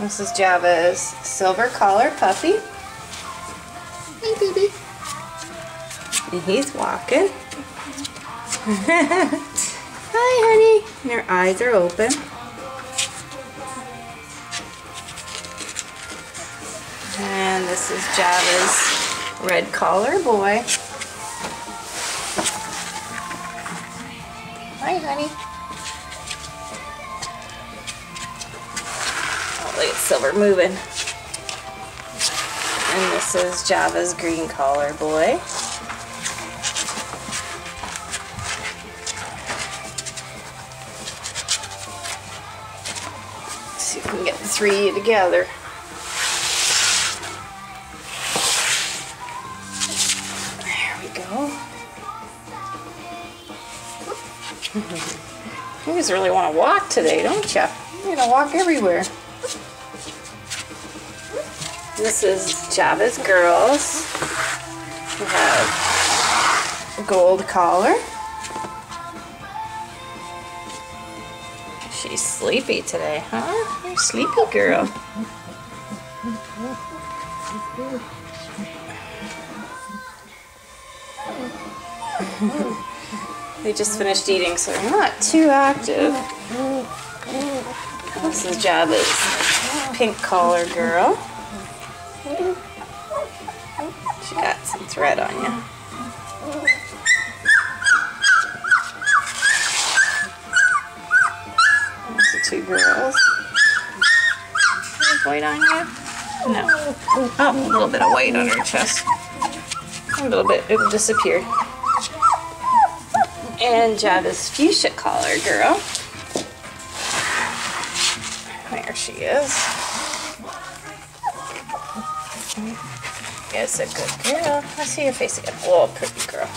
This is Java's silver collar puppy. Hey, baby. And he's walking. Hi, honey. And her eyes are open. And this is Java's red collar boy. Hi, honey. Oh, look at Silver moving. And this is Java's green collar boy. Let's see if we can get the three together. There we go. You guys really want to walk today, don't you? You're going to walk everywhere. This is Java's girls. We have a gold collar. She's sleepy today, huh? You're a sleepy girl. They just finished eating, so they're not too active. This is Java's pink collar girl. She got some thread on you. There's the two girls. Any white on you? No. Oh, a little bit of white on her chest. A little bit, it disappeared. And Java's fuchsia collar girl. There she is. Yes, a good girl. I see your face again. Oh, pretty girl.